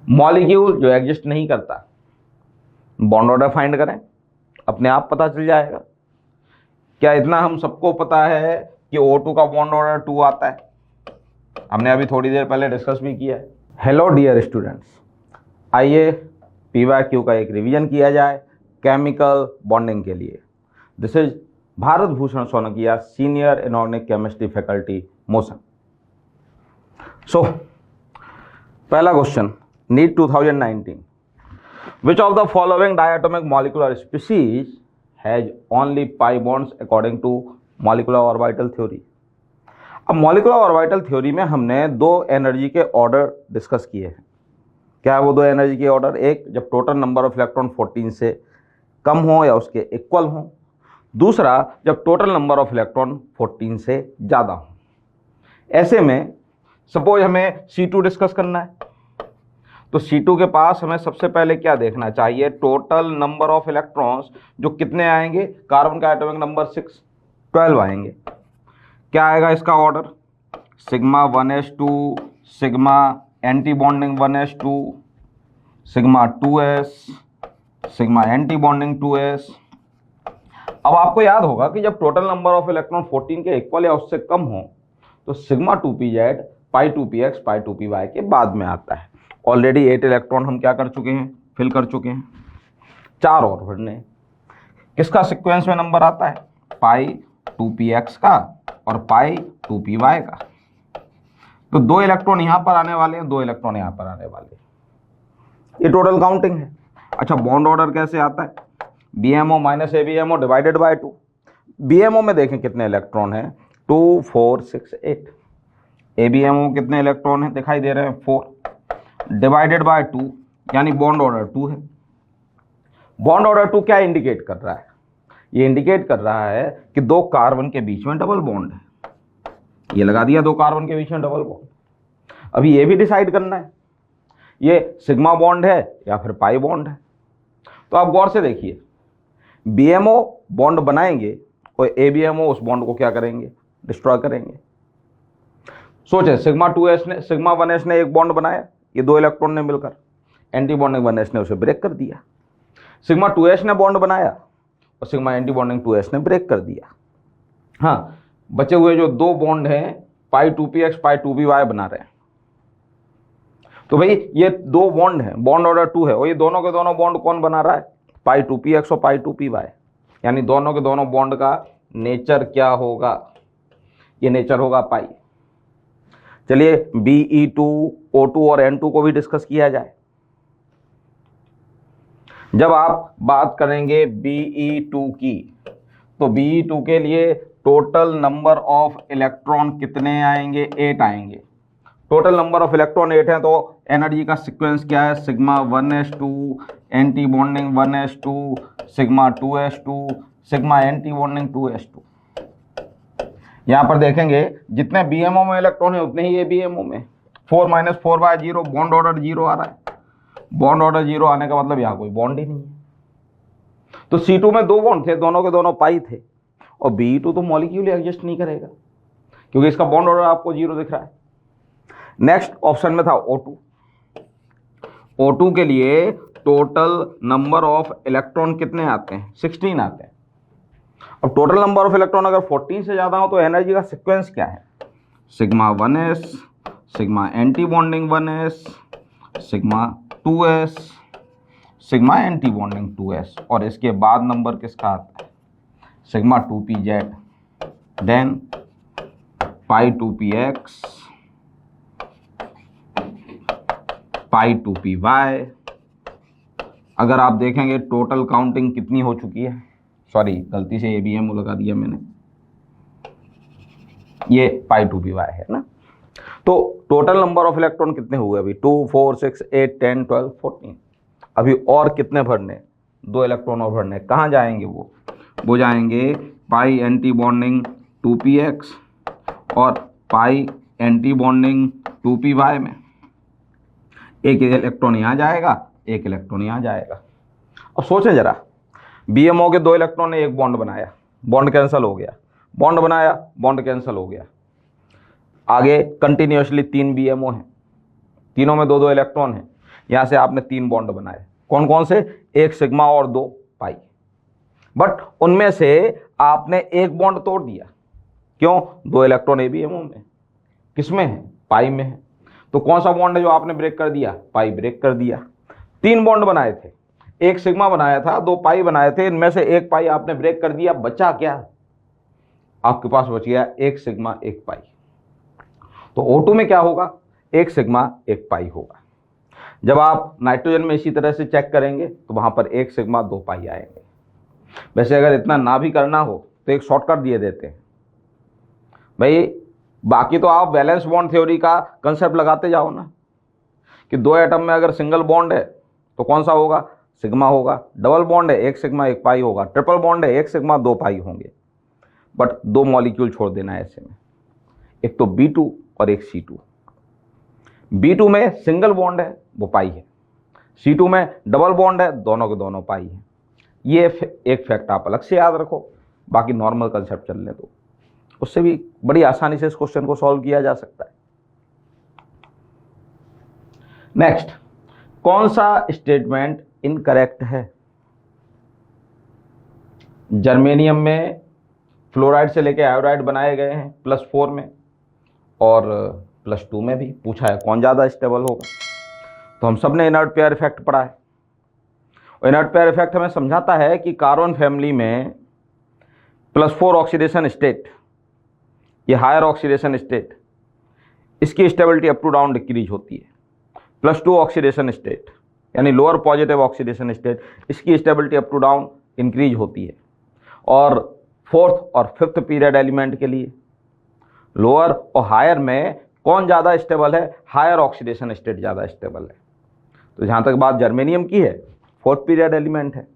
Molecule जो exist नहीं करता, बॉन्ड ऑर्डर फाइंड करें, अपने आप पता चल जाएगा। क्या इतना हम सबको पता है कि O2 का बॉन्ड ऑर्डर 2 आता है? हमने अभी थोड़ी देर पहले डिस्कस भी किया है। हेलो डियर स्टूडेंट्स, आइए PYQ का एक रिवीजन किया जाए केमिकल बॉन्डिंग के लिए। This is Bharat Bhushan Sonkiya, senior inorganic chemistry faculty, motion. So पहला question, NEET 2019, which of the following diatomic molecular species has only pi bonds according to molecular orbital theory? अब molecular orbital theory में हमने दो energy के order discuss किए हैं। क्या है वो दो एनर्जी के ऑर्डर? एक, जब टोटल नंबर ऑफ इलेक्ट्रॉन 14 से कम हो या उसके इक्वल हो। दूसरा, जब टोटल नंबर ऑफ इलेक्ट्रॉन 14 से ज़्यादा हो। ऐसे में सपोज हमें C2 डिस्कस करना है, तो C2 के पास हमें सबसे पहले क्या देखना चाहिए? टोटल नंबर ऑफ इलेक्ट्रॉन्स जो कितने आएंगे? कार्बन का एटॉमिक नंबर 6, 12 आएंगे। क्या आएगा इसका order? Sigma 1s2, sigma anti bonding 1s2, sigma 2s, sigma anti bonding 2s। अब आपको याद होगा कि जब टोटल नंबर ऑफ इलेक्ट्रॉन 14 के इक्वल या उससे कम हो तो सिग्मा 2pz, पाई 2px, पाई 2py के बाद में आता है। ऑलरेडी 8 इलेक्ट्रॉन हम क्या कर चुके हैं? फिल कर चुके हैं। 4 और भरने। किसका सीक्वेंस में नंबर आता है? पाई 2px का और पाई 2py का। तो 2 इलेक्ट्रॉन यहां पर आने वाले हैं, 2 इलेक्ट्रॉन यहां पर आने वाले हैं। ये टोटल काउंटिंग है। अच्छा, बॉन्ड ऑर्डर कैसे आता है? BMO minus ABMO divided by 2। BMO में देखें कितने इलेक्ट्रॉन हैं? 2, 4, 6, 8। ABMO कितने इलेक्ट्रॉन हैं? दिखाई दे रहे हैं 4, डिवाइडेड बाय 2, यानी बॉन्ड ऑर्डर 2 है। बॉन्ड ऑर्डर 2 क्या इंडिकेट कर रहा है? ये इंडिकेट कर रहा है कि 2 कार्बन के बीच में डबल बॉन्ड है। ये लगा दिया 2 कार्बन के बीच में डबल बॉन्ड। अभी ये भी डिसाइड करना है ये सिग्मा बॉन्ड है या फिर पाई बॉन्ड है। तो आप गौर से देखिए, BMO बॉन्ड बनाएंगे और ABMO उस बॉन्ड को क्या करेंगे? डिस्ट्रॉय करेंगे। सोचे, सिग्मा 2s ने, सिग्मा 1s ने एक बॉन्ड बनाया, ये 2 इलेक्ट्रॉन ने मिलकर, एंटी बॉन्डिंग 1s ने उसे ब्रेक कर दिया। सिग्मा 2s ने बॉन्ड बनाया और सिग्मा एंटी बॉन्डिंग 2s ने ब्रेक कर दिया। हाँ, बचे हुए जो 2 बॉन्ड हैं, पाई 2px, पाई 2py बना रहे हैं। तो भाई ये 2 बॉन्ड हैं, बॉन्ड ऑर्डर 2 है, और ये दोनों के दोनों बॉन्ड कौन बना रहा है? पाई 2px और पाई 2py। यानी दोनों के दोनों बॉन्ड का नेचर क्या होगा? ये नेचर होगा पाई। चलिए Be2, O2 और N2 को भी डिस्कस किया जाए। जब आप बात करेंगे Be2 की, तो Be2 के लिए टोटल नंबर ऑफ इलेक्ट्रॉन कितने आएंगे? 8 आएंगे। टोटल नंबर ऑफ इलेक्ट्रॉन 8 है, तो एनर्जी का सीक्वेंस क्या है? Sigma 1s2, anti bonding 1s2, sigma 2s2, sigma anti bonding 2s2। यहां पर देखेंगे जितने BMO में इलेक्ट्रॉन है उतने ही ABMO में। 4 माइनस 4 बाय 0, बॉन्ड ऑर्डर 0 आ रहा है। बॉन्ड ऑर्डर 0 आने का मतलब यहां कोई बॉन्ड ही नहीं है। तो C2 में 2 बॉन्ड थे, दोनों के दोनों पाई थे, और Be2 तो मॉलिक्यूल एग्जिस्ट नहीं करेगा क्योंकि इसका बॉन्ड ऑर्डर आपको 0 दिख रहा है। नेक्स्ट ऑप्शन में था O2। O2 के लिए टोटल नंबर ऑफ इलेक्ट्रॉन कितने आते हैं? 16 आते हैं। अब टोटल नंबर ऑफ इलेक्ट्रॉन अगर 14 से ज़्यादा हो तो एनर्जी का सीक्वेंस क्या है? Sigma 1s, sigma anti bonding 1s, sigma 2s, sigma anti bonding 2s, और इसके बाद नंबर किसका आता है? Sigma 2pz, then pi 2px, pi 2py। अगर आप देखेंगे टोटल काउंटिंग कितनी हो चुकी है? सॉरी, गलती से ABMO लगा दिया मैंने, ये पाई 2py है ना। तो टोटल नंबर ऑफ इलेक्ट्रॉन कितने हुए अभी? 2, 4, 6, 8, 10, 12, 14। अभी और कितने भरने? 2 इलेक्ट्रॉन और भरने। कहाँ जाएंगे वो जाएंगे पाई एंटी बॉन्डिंग 2px और पाई एंटी बॉन्डिंग 2py में। एक इलेक्ट्रॉन यहाँ जाएगा, एक इलेक्ट्रॉन यहाँ जाएगा। अब सोचें जरा, BMO के 2 इलेक्ट्रॉन ने एक बॉन्ड बनाया, बॉन्ड कैंसिल हो गया, बॉन्ड बनाया, बॉन्ड कैंसिल हो गया। आगे कंटिन्यूसली 3 BMO हैं, तीनों में 2-2 इलेक्ट्रॉन हैं। यहां से आपने 3 बॉन्ड बनाए, कौन कौन से, 1 सिग्मा और 2 पाई। बट उनमें से आपने 1 बॉन्ड तोड़ दिया, क्यों, 2 इलेक्ट्रॉन ABMO में, किसमें है, पाई में है। तो कौन सा बॉन्ड है जो आपने ब्रेक कर दिया, पाई ब्रेक कर दिया। 3 बॉन्ड बनाए थे, 1 सिग्मा बनाया था, 2 पाई बनाए थे, इनमें से 1 पाई आपने ब्रेक कर दिया, बचा क्या, आपके पास बच गया 1 सिग्मा 1 पाई। तो O2 में क्या होगा, 1 सिग्मा 1 पाई होगा। जब आप नाइट्रोजन में इसी तरह से चेक करेंगे तो वहां पर 1 सिग्मा 2 पाई आएंगे। वैसे अगर इतना ना भी करना हो तो एक शॉर्टकट दिए देते हैं भाई, बाकी तो आप बैलेंस बॉन्ड थ्योरी का कंसेप्ट लगाते जाओ ना, कि 2 एटम में अगर सिंगल बॉन्ड है तो कौन सा होगा, सिग्मा होगा, डबल बॉन्ड है 1 सिग्मा 1 पाई होगा, ट्रिपल बॉन्ड है 1 सिग्मा 2 पाई होंगे। बट 2 मॉलिक्यूल छोड़ देना है ऐसे में, एक तो B2 और एक C2। B2 में सिंगल बॉन्ड है वो पाई है, C2 में डबल बॉन्ड है, दोनों के दोनों पाई है। ये एक फैक्ट आप अलग से याद रखो, बाकी नॉर्मल कंसेप्ट चलने दो, उससे भी बड़ी आसानी से इस क्वेश्चन को सॉल्व किया जा सकता है। नेक्स्ट, कौन सा स्टेटमेंट इनकरेक्ट है। जर्मेनियम में फ्लोराइड से लेके आयोडाइड बनाए गए हैं +4 में, और +2 में भी पूछा है कौन ज़्यादा स्टेबल होगा। तो हम सब ने इनर्ट पेयर इफेक्ट पढ़ा है, और इनर्ट पेयर इफेक्ट हमें समझाता है कि कार्बन फैमिली में +4 ऑक्सीडेशन स्टेट, ये हायर ऑक्सीडेशन स्टेट, इसकी stability up to down decrease होती है। +2 ऑक्सीडेशन स्टेट यानी लोअर पॉजिटिव ऑक्सीडेशन स्टेट, इसकी stability up to down increase होती है। और 4th और 5th पीरियड एलिमेंट के लिए लोअर और हायर में कौन ज़्यादा स्टेबल है, हायर ऑक्सीडेशन स्टेट ज़्यादा स्टेबल है। तो जहाँ तक बात जर्मेनियम की है, 4th पीरियड एलिमेंट है,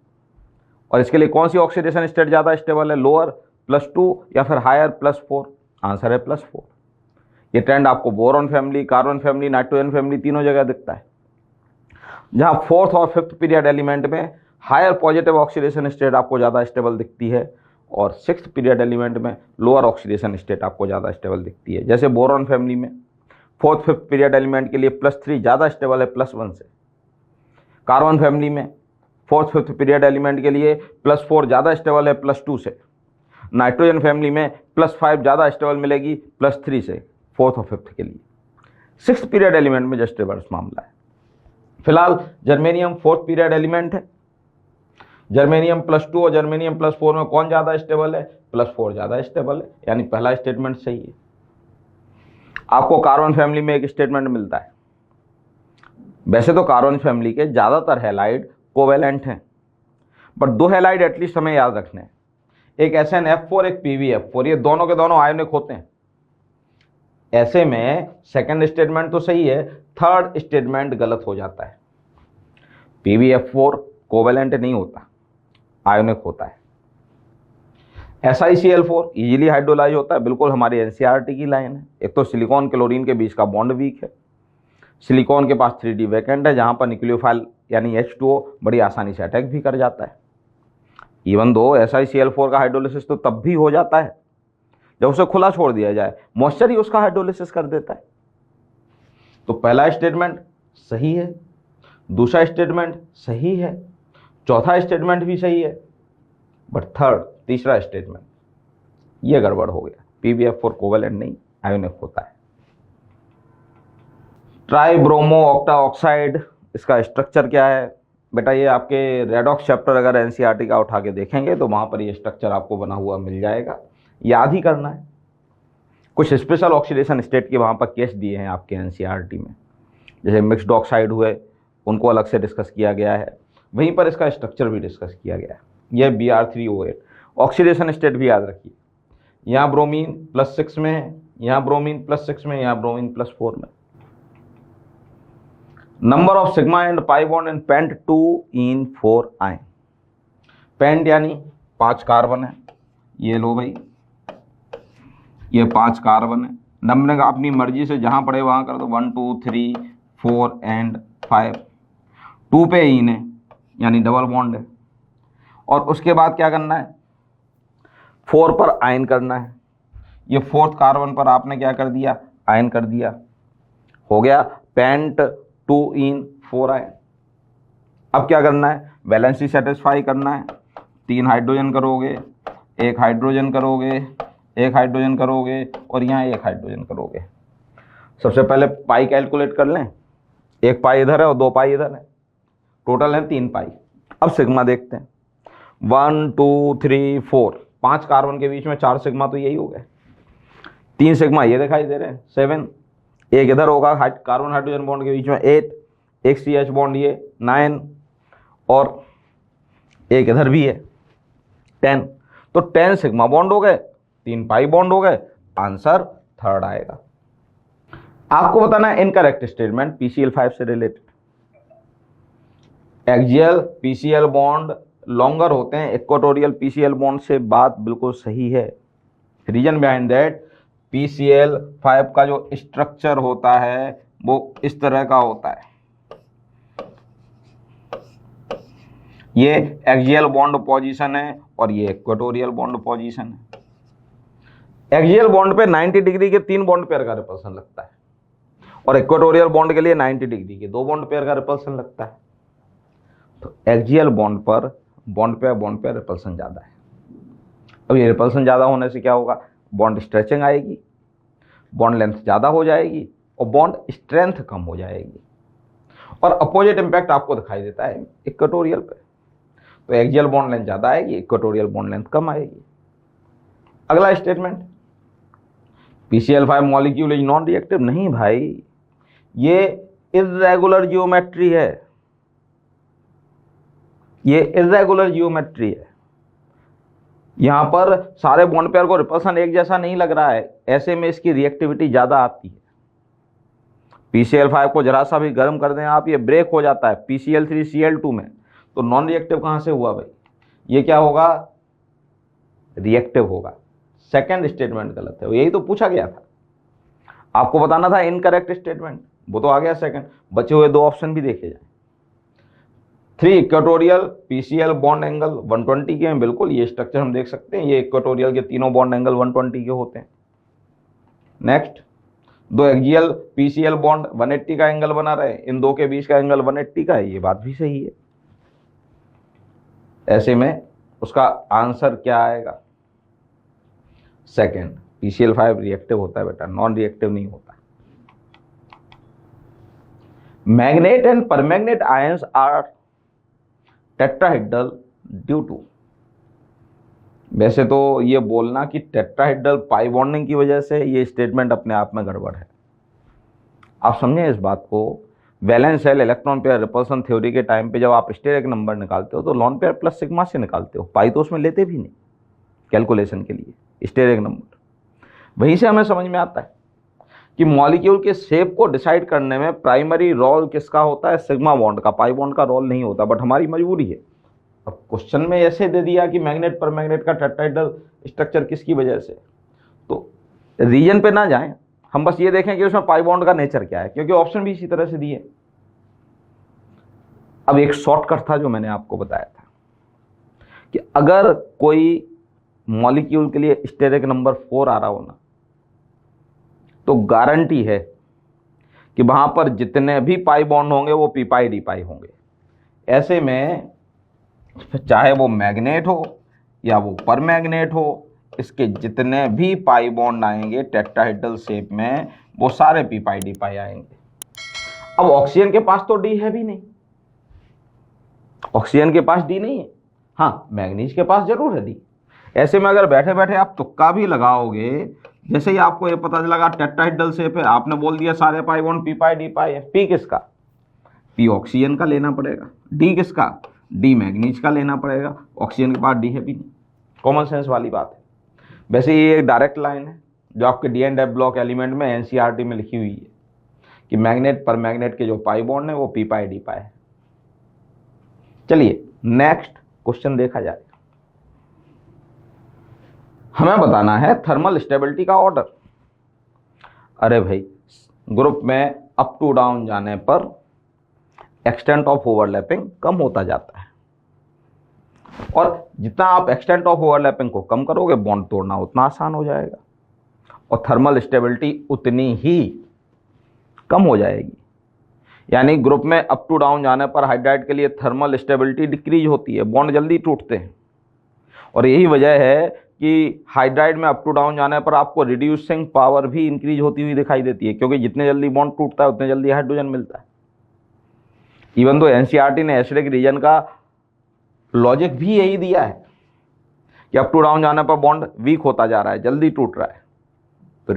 और इसके लिए कौन सी ऑक्सीडेशन स्टेट ज़्यादा स्टेबल है, लोअर +2 या फिर हायर +4, आंसर है +4। ये ट्रेंड आपको boron family, carbon family, nitrogen family तीनों जगह दिखता है। जहाँ 4th और 5th पीरियड एलिमेंट में हायर पॉजिटिव ऑक्सीडेशन स्टेट आपको ज़्यादा स्टेबल दिखती है, और 6th पीरियड एलिमेंट में लोअर ऑक्सीडेशन स्टेट आपको ज़्यादा स्टेबल दिखती है। जैसे बोरॉन फैमिली में 4th 5th पीरियड एलिमेंट के लिए +3 ज़्यादा स्टेबल है +1 से। कार्बन फैमिली में 4th 5th पीरियड एलिमेंट के लिए +4 ज़्यादा स्टेबल है +2 से। नाइट्रोजन फैमिली में +5 ज़्यादा स्टेबल मिलेगी +3 से 4th और 5th के लिए। 6th पीरियड एलिमेंट में जस्ट रिवर्स मामला है। फिलहाल जर्मेनियम 4th पीरियड एलिमेंट है। जर्मेनियम +2 और जर्मेनियम +4 में कौन ज़्यादा स्टेबल है, +4 ज़्यादा स्टेबल है, यानी पहला स्टेटमेंट सही है। आपको कार्बन फैमिली में एक स्टेटमेंट मिलता है। वैसे तो कार्बन फैमिली के ज़्यादातर हैलाइड कोवेलेंट हैं, बट 2 हैलाइड एटलीस्ट हमें याद रखने हैं, एक SnF4 एक PbF4, ये दोनों के दोनों आयोनिक होते हैं। ऐसे में सेकंड स्टेटमेंट तो सही है, थर्ड स्टेटमेंट गलत हो जाता है। PbF4 कोवेलेंट नहीं होता, आयोनिक होता है। SiCl4 इजीली हाइड्रोलाइज होता है, बिल्कुल हमारी NCERT की लाइन है। एक तो सिलिकॉन क्लोरीन के बीच का बॉन्ड वीक है, सिलिकॉन के पास 3D वैकेंट है, जहां पर न्यूक्लियोफाइल यानी H2O बड़ी आसानी से अटैक भी कर जाता है। इवन दो SiCl4 का हाइड्रोलिसिस तो तब भी हो जाता है जब उसे खुला छोड़ दिया जाए, मॉइस्चर ही उसका हाइड्रोलिसिस कर देता है। तो पहला स्टेटमेंट सही है, दूसरा स्टेटमेंट सही है, चौथा स्टेटमेंट भी सही है, बट तीसरा स्टेटमेंट ये गड़बड़ हो गया। PbF4 कोवेलेंट नहीं, आयोनिक होता है। ट्राइब्रोमो ऑक्टा ऑक्साइड, इसका स्ट्रक्चर क्या है बेटा, ये आपके रेडॉक्स चैप्टर अगर NCERT का उठा के देखेंगे तो वहां पर ये स्ट्रक्चर आपको बना हुआ मिल जाएगा, याद ही करना है। कुछ स्पेशल ऑक्सीडेशन स्टेट के वहां पर केस दिए हैं आपके NCERT में, जैसे मिक्स्ड ऑक्साइड हुए, उनको अलग से डिस्कस किया गया है, वहीं पर इसका स्ट्रक्चर भी डिस्कस किया गया है। यह Br3O8 ऑक्सीडेशन स्टेट भी याद रखिए, यहाँ ब्रोमीन +6 में है, यहाँ ब्रोमीन +6 में, यहाँ ब्रोमीन +4 में। Number of sigma and pi bond in pent 2 in 4 ion. Pent यानी 5 कार्बन है, ये लो भाई, ये 5 कार्बन है। नंबरिंग अपनी मर्जी से जहां पड़े वहां कर दो, 1 2 3 4 एंड 5। 2 पे इन है यानी डबल बॉन्ड है, और उसके बाद क्या करना है, 4 पर आयन करना है। ये 4th कार्बन पर आपने क्या कर दिया, आयन कर दिया, हो गया पेंट 2 in 4 आए। अब क्या करना है, वैलेंसी सेटिस्फाई करना है। 3 हाइड्रोजन करोगे, 1 हाइड्रोजन करोगे, 1 हाइड्रोजन करोगे और यहाँ 1 हाइड्रोजन करोगे। सबसे पहले पाई कैलकुलेट कर लें। 1 पाई इधर है और 2 पाई इधर है, टोटल है 3 पाई। अब सिग्मा देखते हैं। 1 2 3 4, 5 कार्बन के बीच में 4 सिग्मा तो यही हो गए। 3 सिग्मा ये दिखाई दे रहे हैं 7, एक इधर होगा कार्बन हाइड्रोजन बॉन्ड के बीच में 8, एक CH बॉन्ड ये 9 और एक इधर भी है 10। तो 10 सिग्मा बॉन्ड हो गए, 3 पाई बॉन्ड हो गए, आंसर 3rd आएगा। आपको बताना है इनकरेक्ट स्टेटमेंट PCl5 से related. Axial PCl bond longer होते हैं इक्वेटोरियल PCl बॉन्ड से, बात बिल्कुल सही है। रीजन बिहाइंड दैट, PCl5 का जो स्ट्रक्चर होता है वो इस तरह का होता है। ये एक्सियल बॉन्ड पोजीशन है और ये इक्वेटोरियल बॉन्ड पोजीशन है। एक्सियल बॉन्ड पे 90 डिग्री के 3 बॉन्ड पेयर का रिपल्सन लगता है और इक्वेटोरियल बॉन्ड के लिए 90 डिग्री के 2 बॉन्ड पेयर का रिपल्सन लगता है। तो एक्सियल बॉन्ड पर बॉन्ड पेयर रिपल्सन ज़्यादा है। अब ये रिपल्सन ज़्यादा होने से क्या होगा, बॉन्ड स्ट्रेचिंग आएगी, बॉन्ड लेंथ ज़्यादा हो जाएगी और बॉन्ड स्ट्रेंथ कम हो जाएगी। और अपोजिट इंपैक्ट आपको दिखाई देता है इक्वेटोरियल पे। तो एक्सियल बॉन्ड लेंथ ज़्यादा आएगी, इक्वेटोरियल बॉन्ड लेंथ कम आएगी। अगला statement, PCl5 molecule is non reactive. नहीं भाई, ये इर्रेगुलर जियोमेट्री है, ये इर्रेगुलर जियोमेट्री है। यहां पर सारे बॉन्ड पेयर को रिपल्सन एक जैसा नहीं लग रहा है, ऐसे में इसकी रिएक्टिविटी ज़्यादा आती है। PCl5 को जरा सा भी गर्म कर दें आप, ये ब्रेक हो जाता है PCl3Cl2 में। तो नॉन रिएक्टिव कहां से हुआ भाई, ये क्या होगा, रिएक्टिव होगा। सेकंड स्टेटमेंट गलत है, यही तो पूछा गया था। आपको बताना था इनकरेक्ट स्टेटमेंट, वो तो आ गया सेकंड। बचे हुए 2 ऑप्शन भी देखे जाए। 3 इक्वेटोरियल PCl बॉन्ड एंगल 120 के हैं, बिल्कुल ये स्ट्रक्चर हम देख सकते हैं। ये इक्वेटोरियल के तीनों बॉन्ड एंगल 120 के होते हैं। नेक्स्ट, 2 एक्सियल PCl बॉन्ड 180 का एंगल बना रहे, इन 2 के बीच का एंगल 180 का है, ये बात भी सही है। ऐसे में उसका आंसर क्या आएगा, सेकंड। PCl5 रिएक्टिव होता है बेटा, नॉन रिएक्टिव नहीं होता। Magnet and paramagnet ions are tetrahedral due to. वैसे तो ये बोलना कि टेट्राहेड्रल पाई बॉन्डिंग की वजह से, ये स्टेटमेंट अपने आप में गड़बड़ है। आप समझें इस बात को, valence shell electron pair repulsion theory के टाइम पे जब आप स्टेरिक नंबर निकालते हो तो लॉन पेयर प्लस सिग्मा से निकालते हो, पाई तो उसमें लेते भी नहीं कैलकुलेशन के लिए, स्टेरिक नंबर। वहीं से हमें समझ में आता है कि मॉलिक्यूल के शेप को डिसाइड करने में प्राइमरी रोल किसका होता है, सिग्मा बॉन्ड का, पाई बॉन्ड का रोल नहीं होता, बट हमारी मजबूरी है। अब क्वेश्चन में ऐसे दे दिया कि मैग्नेट पर मैग्नेट का टेट्राहेड्रल स्ट्रक्चर किसकी वजह से, तो रीजन पे ना जाएं, हम बस ये देखें कि उसमें पाई बॉन्ड का नेचर क्या है, क्योंकि ऑप्शन भी इसी तरह से दिए। अब एक शॉर्टकट था जो मैंने आपको बताया था कि अगर कोई मॉलिक्यूल के लिए स्टेरिक नंबर 4 आ रहा हो ना, तो गारंटी है कि वहां पर जितने भी पाई बॉन्ड होंगे वो पी पाई डी पाई होंगे। ऐसे में चाहे वो मैग्नेट हो या वो परमैग्नेट हो, इसके जितने भी पाई बॉन्ड आएंगे टेट्राहेड्रल शेप में, वो सारे पी पाई डी पाई आएंगे। अब ऑक्सीजन के पास तो डी है भी नहीं, ऑक्सीजन के पास डी नहीं है, हाँ मैग्नीज के पास जरूर है डी। ऐसे में अगर बैठे बैठे आप तुक्का भी लगाओगे, जैसे ही आपको ये पता लगा टेट्राहेड्रल शेप है, आपने बोल दिया सारे पाई बॉन्ड पी पाई डी पाई है। पी किसका, पी ऑक्सीजन का लेना पड़ेगा। डी किसका, डी मैग्नीज का लेना पड़ेगा। ऑक्सीजन के पास डी है भी नहीं, कॉमन सेंस वाली बात है। वैसे ये एक डायरेक्ट लाइन है जो आपके D and F block element में एनसीईआरटी में लिखी हुई है कि मैग्नेट पर मैग्नेट के जो पाई बॉन्ड है वो पी पाई डी पाई है। चलिए नेक्स्ट क्वेश्चन देखा जाए। हमें बताना है थर्मल स्टेबिलिटी का ऑर्डर। अरे भाई, ग्रुप में अप टू डाउन जाने पर एक्सटेंट ऑफ ओवरलैपिंग कम होता जाता है, और जितना आप एक्सटेंट ऑफ ओवरलैपिंग को कम करोगे बॉन्ड तोड़ना उतना आसान हो जाएगा और थर्मल स्टेबिलिटी उतनी ही कम हो जाएगी। यानी ग्रुप में अप टू डाउन जाने पर हाइड्राइड के लिए थर्मल स्टेबिलिटी डिक्रीज होती है, बॉन्ड जल्दी टूटते हैं। और यही वजह है कि हाइड्राइड में अप टू डाउन जाने पर आपको रिड्यूसिंग पावर भी इंक्रीज होती हुई दिखाई देती है, क्योंकि जितने जल्दी बॉन्ड टूटता है उतने जल्दी हाइड्रोजन मिलता है। इवन तो एनसीईआरटी ने एसिडिक रीजन का लॉजिक भी यही दिया है कि अप टू डाउन जाने पर बॉन्ड वीक होता जा रहा है, जल्दी टूट रहा है, तो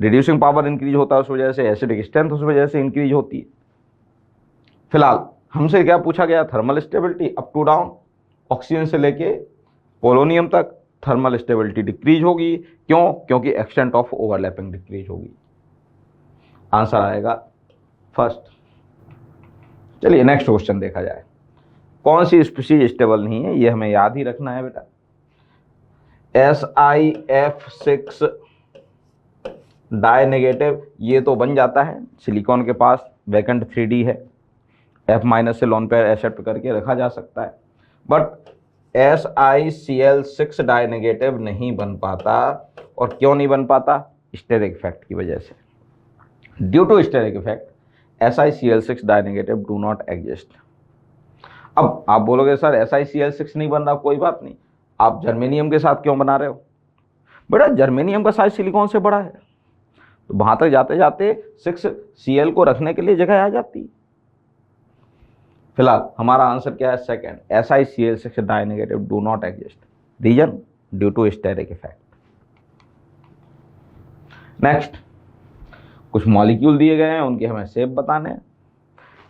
रिड्यूसिंग पावर इंक्रीज होता है, उस वजह से एसिडिक स्ट्रेंथ उस वजह से इंक्रीज होती है। फिलहाल हमसे क्या पूछा गया, thermal stability up to down, oxygen से लेके पोलोनियम तक थर्मल स्टेबिलिटी डिक्रीज होगी। क्यों? क्योंकि एक्सटेंट ऑफ ओवरलैपिंग डिक्रीज होगी। आंसर आएगा फर्स्ट। चलिए नेक्स्ट क्वेश्चन देखा जाए। कौन सी स्पीशीज स्टेबल नहीं है, ये हमें याद ही रखना है बेटा। SiF6 डाई नेगेटिव, ये तो बन जाता है, सिलिकॉन के पास वैकेंट 3D है, F- से लोन पेयर एक्सेप्ट करके रखा जा सकता है, बट SiCl6 डाई नेगेटिव नहीं बन पाता। और क्यों नहीं बन पाता? स्टेरिक इफेक्ट की वजह से। Due to steric effect SiCl6 di negative do not exist. अब आप बोलोगे सर SiCl6 नहीं बन रहा, कोई बात नहीं, आप जर्मेनियम के साथ क्यों बना रहे हो? बेटा जर्मेनियम का साइज सिलिकॉन से बड़ा है, तो वहां तक जाते जाते 6Cl को रखने के लिए जगह आ जाती। फिलहाल हमारा आंसर क्या है? Second, SiCl6 di negative do not exist. Reason? Due to steric effect. Next, कुछ मॉलिक्यूल दिए गए हैं, उनके हमें शेप बताने हैं।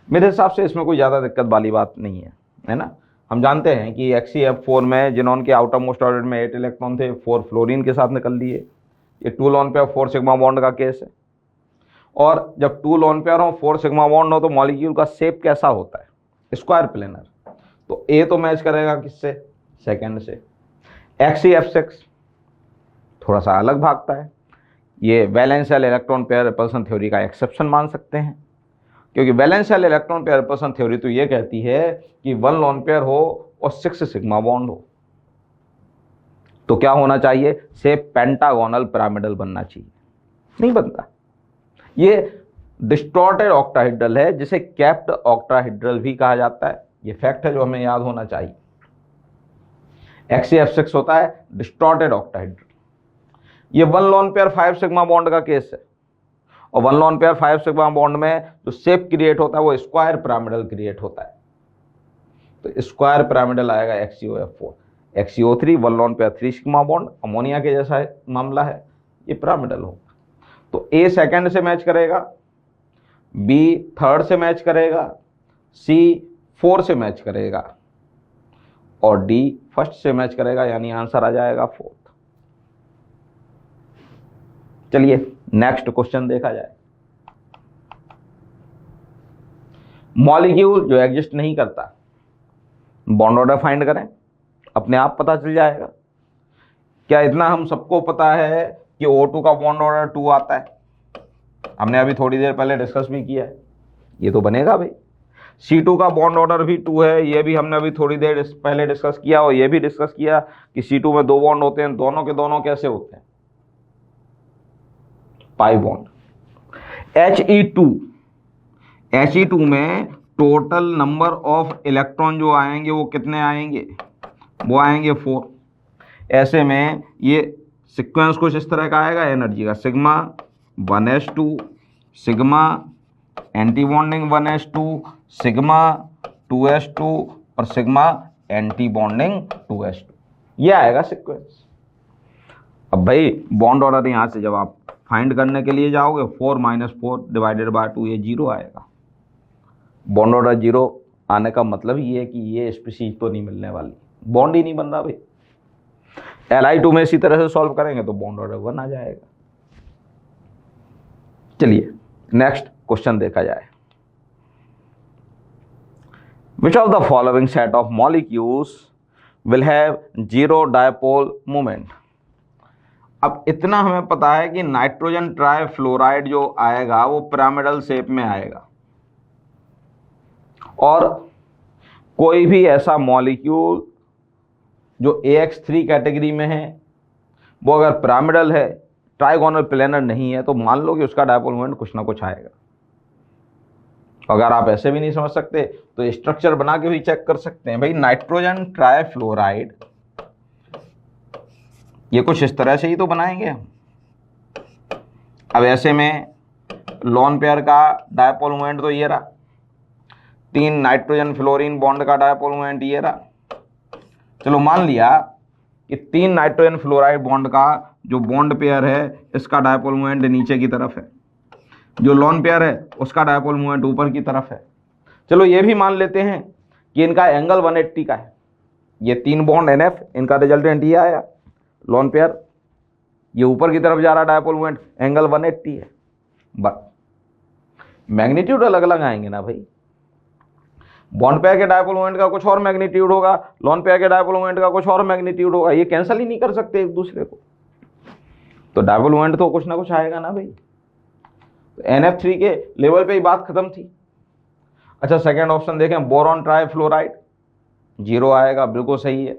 मेरे हिसाब से इसमें कोई ज़्यादा दिक्कत वाली बात नहीं है ना। हम जानते हैं कि HCF4 में जिनॉन के आउटर मोस्ट ऑर्बिट में 8 इलेक्ट्रॉन थे, 4 फ्लोरीन के साथ निकल दिए। ये 2 लोन पेयर 4 सिग्मा बॉन्ड का केस है। और जब 2 लोन पेयर हो, 4 सिग्मा बॉन्ड हो, तो मॉलिक्यूल का शेप कैसा होता है? Square planar. तो ए तो मैच करेगा किससे? सेकंड से। HCF6 थोड़ा सा अलग भागता है, ये valence shell electron pair repulsion theory का एक्सेप्शन मान सकते हैं, क्योंकि valence shell electron pair repulsion theory तो ये कहती है कि 1 लोन पेयर हो और 6 सिग्मा बॉन्ड हो। तो क्या होना चाहिए? शेप पेंटागोनल पिरामिडल बनना चाहिए, नहीं बनता। ये डिस्टॉर्टेड ऑक्टाहेड्रल है, जिसे कैप्ड ऑक्टाहेड्रल भी कहा जाता है। ये फैक्ट है जो हमें याद होना चाहिए। HCF6 होता है डिस्टॉर्टेड ऑक्टाहेड्रल। ये 1 लोन पेयर 5 सिग्मा बॉन्ड का केस है, और 1 लोन पेयर 5 सिग्मा बॉन्ड में जो शेप क्रिएट होता है वो स्क्वायर पिरामिडल क्रिएट होता है। तो स्क्वायर पिरामिडल आएगा XCOF4। XCO3 1 lone pair 3 sigma bond, ammonia के जैसा मामला है, ये पिरामिडल होगा। तो A सेकंड से मैच करेगा, B थर्ड से मैच करेगा, C 4 से मैच करेगा, और D फर्स्ट से मैच करेगा, यानी आंसर आ जाएगा 4th। चलिए नेक्स्ट क्वेश्चन देखा जाए। मॉलिक्यूल जो एग्जिस्ट नहीं करता, बॉन्ड ऑर्डर फाइंड करें, अपने आप पता चल जाएगा। क्या इतना हम सबको पता है कि O2 का बॉन्ड ऑर्डर 2 आता है? हमने अभी थोड़ी देर पहले डिस्कस भी किया है, ये तो बनेगा भाई। C2 का बॉन्ड ऑर्डर भी 2 है, ये भी हमने अभी थोड़ी देर पहले डिस्कस किया, और ये भी डिस्कस किया कि C2 में 2 बॉन्ड होते हैं, दोनों के दोनों कैसे होते हैं? Pi bond. He2 में टोटल नंबर ऑफ इलेक्ट्रॉन जो आएंगे वो कितने आएंगे? वो आएंगे 4। ऐसे में ये सीक्वेंस कुछ इस तरह का आएगा एनर्जी का, sigma 1s2, sigma anti bonding 1s2, sigma 2s2 और सिग्मा एंटी बॉन्डिंग 2s2, ये आएगा सीक्वेंस। अब भाई बॉन्ड ऑर्डर यहाँ से जब आप फाइंड करने के लिए जाओगे, 4 - 4 डिवाइडेड बाय 2, ये 0 आएगा। बॉन्ड ऑर्डर 0 आने का मतलब ये है कि ये स्पीशीज तो नहीं मिलने वाली, बॉन्ड ही नहीं बन रहा भाई। Li2 में इसी तरह से सॉल्व करेंगे तो बॉन्ड ऑर्डर 1 आ जाएगा। चलिए नेक्स्ट क्वेश्चन देखा जाए। Which of the following set of molecules will have zero dipole moment? अब इतना हमें पता है कि नाइट्रोजन ट्राइफ्लोराइड जो आएगा वो पिरामिडल शेप में आएगा, और कोई भी ऐसा मॉलिक्यूल जो AX3 कैटेगरी में है वो अगर पिरामिडल है, ट्राइगोनल प्लेनर नहीं है, तो मान लो कि उसका डायपोल मोमेंट कुछ ना कुछ आएगा। अगर आप ऐसे भी नहीं समझ सकते तो स्ट्रक्चर बना के भी चेक कर सकते हैं। भाई नाइट्रोजन ट्राइफ्लोराइड, ये कुछ इस तरह से ही तो बनाएंगे हम। अब ऐसे में लोन पेयर का डायपोल मोमेंट तो ये रहा, 3 नाइट्रोजन फ्लोरीन बॉन्ड का डायपोल मोमेंट ये रहा। चलो मान लिया कि 3 नाइट्रोजन फ्लोराइड बॉन्ड का जो बॉन्ड पेयर है इसका डायपोल मोमेंट नीचे की तरफ है, जो लोन पेयर है उसका डायपोल मोमेंट ऊपर की तरफ है। चलो ये भी मान लेते हैं कि इनका एंगल 180 का है। ये 3 बॉन्ड NF, इनका रिजल्टेंट ये आया लोन पेयर, ये ऊपर की तरफ जा रहा डायपोल मोमेंट, एंगल 180 है। बट मैग्नीट्यूड अलग अलग आएंगे ना भाई। बॉन्ड पेयर के डायपोल मोमेंट का कुछ और मैग्नीट्यूड होगा, लोन पेयर के डायपोल मोमेंट का कुछ और मैग्नीट्यूड होगा। ये कैंसिल ही नहीं कर सकते एक दूसरे को, तो डायपोल मोमेंट तो कुछ ना कुछ आएगा ना भाई। तो NF3 के लेवल पे ही बात खत्म थी। अच्छा सेकेंड ऑप्शन देखें, बोरॉन ट्राइफ्लोराइड, 0 आएगा, बिल्कुल सही है।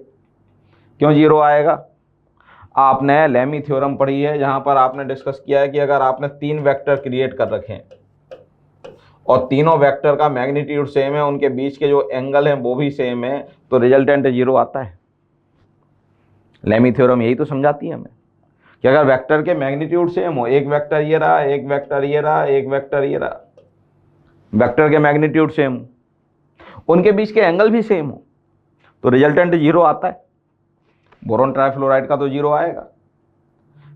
क्यों 0 आएगा? आपने लेमी थ्योरम पढ़ी है जहां पर आपने डिस्कस किया है कि अगर आपने 3 वेक्टर क्रिएट कर रखे हैं और तीनों वेक्टर का मैग्नीट्यूड सेम है, उनके बीच के जो एंगल हैं वो भी सेम है, तो रिजल्टेंट 0 आता है। लेमी थ्योरम यही तो समझाती है हमें कि अगर वेक्टर के मैग्नीट्यूड सेम हो, एक वेक्टर ये रहा, एक वेक्टर ये रहा, एक वेक्टर ये रहा, वेक्टर के मैग्नीट्यूड सेम हो, उनके बीच के एंगल भी सेम हो, तो रिजल्टेंट 0 आता है। बोरॉन ट्राइफ्लोराइड का तो 0 आएगा।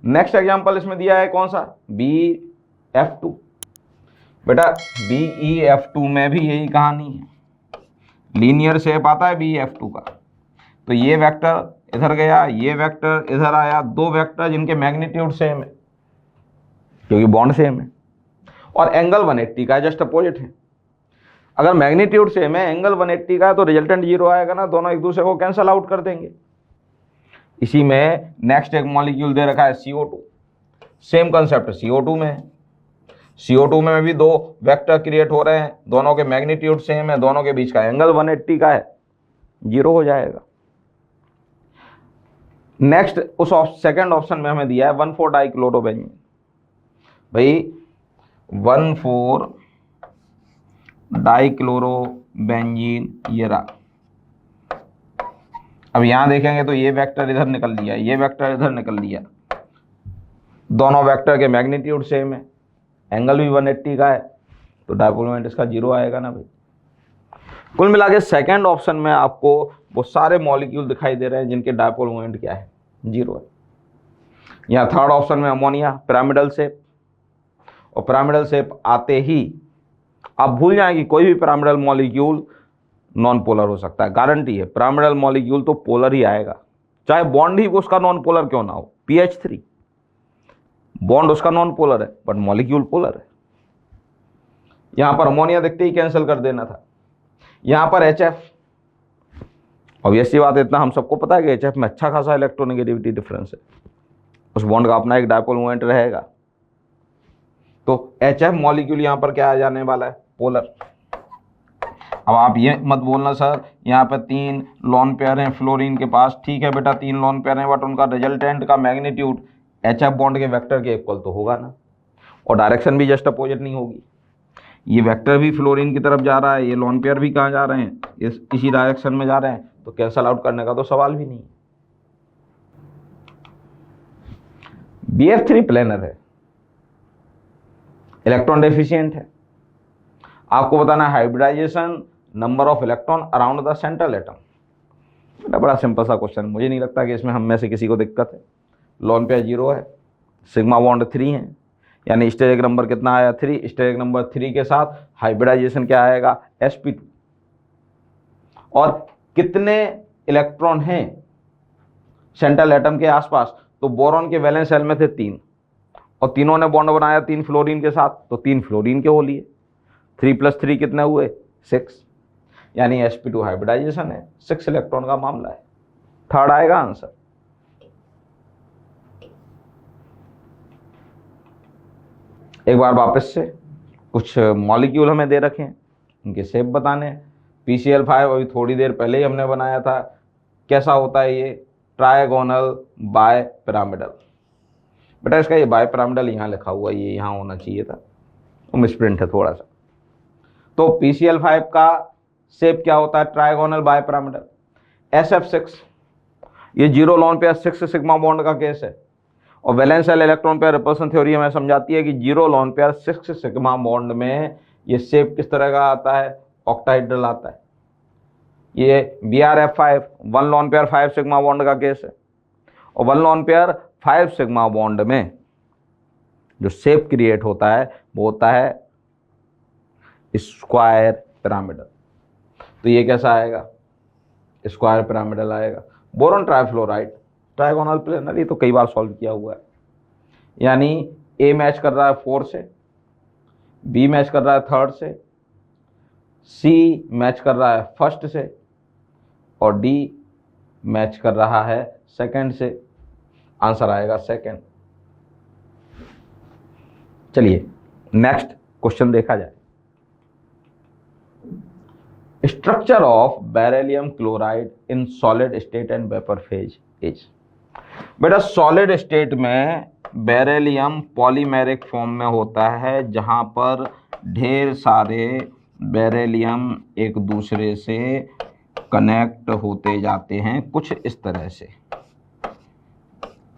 नेक्स्ट एग्जांपल इसमें दिया है कौन सा, BF2। बेटा BeF2 में भी यही कहानी है, लीनियर शेप आता है BeF2 का। तो ये वेक्टर इधर गया, ये वेक्टर इधर आया, 2 वेक्टर जिनके मैग्नीट्यूड सेम है क्योंकि बॉन्ड सेम है, और एंगल 180 का जस्ट अपोजिट है। अगर मैग्नीट्यूड सेम है, एंगल 180 का है, तो रिजल्टेंट 0 आएगा ना, दोनों एक दूसरे को कैंसल आउट कर देंगे। इसी में नेक्स्ट एक मॉलिक्यूल दे रखा है CO2, सेम कंसेप्ट CO2 में है। CO2 में भी 2 वेक्टर क्रिएट हो रहे हैं, दोनों के मैग्नीट्यूड सेम है, दोनों के बीच का एंगल 180 का है, 0 हो जाएगा। नेक्स्ट उस सेकंड ऑप्शन में हमें दिया है 1,4 डाइक्लोरोबेंजीन। भाई 1,4 डाइक्लोरोबेंजीन ये रहा। अब यहां देखेंगे तो ये वेक्टर इधर निकल लिया, ये वेक्टर इधर निकल लिया, दोनों वेक्टर के मैग्नीट्यूड सेम है, एंगल भी 180 का है, तो डायपोल मोमेंट इसका 0 आएगा ना भाई। कुल मिला के सेकेंड ऑप्शन में आपको वो सारे मॉलिक्यूल दिखाई दे रहे हैं जिनके डायपोल मोमेंट क्या है, 0 है। यहाँ थर्ड ऑप्शन में अमोनिया पिरामिडल शेप, और पिरामिडल शेप आते ही आप भूल जाएं कि कोई भी पिरामिडल मॉलिक्यूल नॉन पोलर हो सकता है, गारंटी है। पिरामिडल मॉलिक्यूल तो पोलर ही आएगा, चाहे बॉन्ड ही उसका नॉन पोलर क्यों ना हो। PH3 बॉन्ड उसका नॉन पोलर है बट मॉलिक्यूल पोलर है। यहां पर अमोनिया देखते ही कैंसिल कर देना था। यहां पर HF, ऑब्वियसली बात है, इतना हम सबको पता है कि HF में अच्छा खासा इलेक्ट्रोनेगेटिविटी डिफरेंस है, उस बॉन्ड का अपना एक डायपोल मोमेंट रहेगा। तो HF मॉलिक्यूल यहां पर क्या आ जाने वाला है, पोलर। अब आप ये मत बोलना सर यहाँ पे 3 लोन पेयर हैं फ्लोरीन के पास, ठीक है बेटा 3 लोन पेयर हैं, बट उनका रिजल्टेंट का मैग्नीट्यूड HF बॉन्ड के वेक्टर के इक्वल तो होगा ना, और डायरेक्शन भी जस्ट अपोजिट नहीं होगी। ये वेक्टर भी फ्लोरीन की तरफ जा रहा है, ये लोन पेयर भी कहाँ जा रहे हैं, इसी डायरेक्शन में जा रहे हैं, तो कैंसल आउट करने का तो सवाल भी नहीं। BF3 प्लेनर है, इलेक्ट्रॉन डेफिशिएंट है। आपको बताना है hybridisation number of electron around the central atom. बेटा बड़ा सिंपल सा क्वेश्चन, मुझे नहीं लगता कि इसमें हम में से किसी को दिक्कत है। लोन पेयर 0 है, सिग्मा बॉन्ड 3 है, यानी स्टेरिक नंबर कितना आया, 3। स्टेरिक नंबर 3 के साथ हाइब्रिडाइजेशन क्या आएगा, sp2। और कितने इलेक्ट्रॉन हैं सेंट्रल एटम के आसपास, तो बोरॉन के वैलेंस शेल में थे 3, और तीनों ने बॉन्ड बनाया 3 फ्लोरीन के साथ, तो 3 फ्लोरीन के हो लिए, 3 + 3 कितने हुए, 6, यानी sp2 हाइब्रिडाइजेशन है, 6 इलेक्ट्रॉन का मामला है। थर्ड आएगा आंसर। एक बार वापस से कुछ मॉलिक्यूल हमें दे रखे हैं, उनके शेप बताने हैं। PCl5 अभी थोड़ी देर पहले ही हमने बनाया था, कैसा होता है ये, ट्रायगोनल बाय पिरामिडल। बेटा इसका ये बाय पिरामिडल यहाँ लिखा हुआ है, ये यहाँ होना चाहिए था, वो मिसप्रिंट है थोड़ा सा। तो PCl5 का शेप क्या होता है, ट्राइगोनल बाइपिरामिडल। SF6 ये 0 लोन पेयर 6 सिग्मा बॉन्ड का केस है, और valence shell electron pair repulsion theory हमें समझाती है कि 0 लोन पेयर 6 सिग्मा बॉन्ड में ये शेप किस तरह का आता है, ऑक्टाहेड्रल आता है। ये BrF5 1 lone pair 5 sigma bond का केस है, और 1 लोन पेयर 5 सिग्मा बॉन्ड में जो शेप क्रिएट होता है वो होता है स्क्वायर पिरामिडल। तो ये कैसा आएगा, स्क्वायर पिरामिडल आएगा। बोरॉन ट्राइफ्लोराइड ट्राइगोनल प्लेनर, ये तो कई बार सॉल्व किया हुआ है। यानी A मैच कर रहा है 4 से, B मैच कर रहा है 3rd से, C मैच कर रहा है 1st से, और D मैच कर रहा है 2nd से। आंसर आएगा 2nd। चलिए नेक्स्ट क्वेश्चन देखा जाए। Structure of beryllium chloride in solid state and vapour phase is. बेटा सॉलिड स्टेट में बेरिलियम पॉलीमेरिक फॉर्म में होता है, जहां पर ढेर सारे बेरिलियम एक दूसरे से कनेक्ट होते जाते हैं कुछ इस तरह से,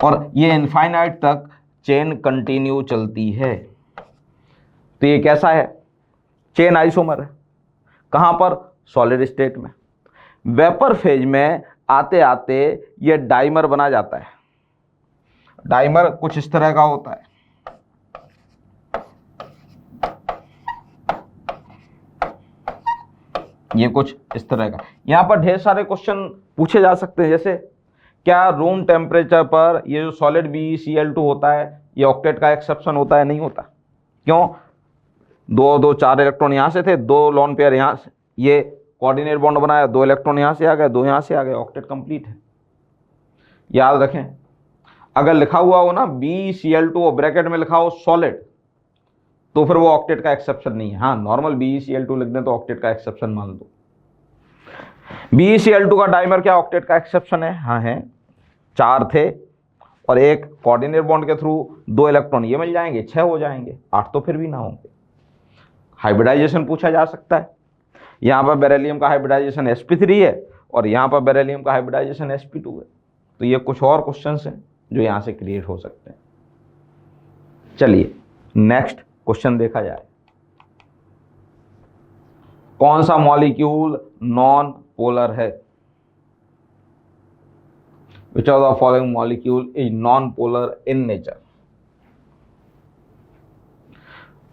और ये इनफाइनाइट तक चेन कंटिन्यू चलती है। तो ये कैसा है, चेन आइसोमर है। कहां पर, सॉलिड स्टेट में। वेपर फेज में आते आते ये डाइमर बना जाता है। डाइमर कुछ इस तरह का होता है। ये कुछ इस तरह का। यहां पर ढेर सारे क्वेश्चन पूछे जा सकते हैं, जैसे क्या रूम टेम्परेचर पर ये जो सॉलिड BeCl2 होता है ये ऑक्टेट का एक्सेप्शन होता है, नहीं होता। क्यों, 4 इलेक्ट्रॉन यहां से थे, 2 लोन पेयर यहां से, ये कोऑर्डिनेट बॉन्ड बनाया, 2 इलेक्ट्रॉन यहां से आ गए, 2 यहां से आ गए, ऑक्टेट कंप्लीट है। याद रखें, अगर लिखा हुआ हो ना BeCl2 और ब्रैकेट में लिखा हो सॉलिड, तो फिर वो ऑक्टेट का एक्सेप्शन नहीं है। हाँ, नॉर्मल BeCl2 लिख दें तो ऑक्टेट का एक्सेप्शन मान लो। BeCl2 का डाइमर क्या ऑक्टेट का एक्सेप्शन है? हाँ है, 4 थे और एक कोऑर्डिनेट बॉन्ड के थ्रू 2 इलेक्ट्रॉन ये मिल जाएंगे, 6 हो जाएंगे, 8 तो फिर भी ना होंगे। हाइब्रिडाइजेशन पूछा जा सकता है। यहां पर बेरिलियम का हाइब्रिडाइजेशन sp3 है और यहां पर बेरिलियम का हाइब्रिडाइजेशन sp2 है। तो ये कुछ और क्वेश्चंस हैं जो यहां से क्रिएट हो सकते हैं। चलिए नेक्स्ट क्वेश्चन देखा जाए। कौन सा मॉलिक्यूल नॉन पोलर है? Which of the following molecule is non polar in nature?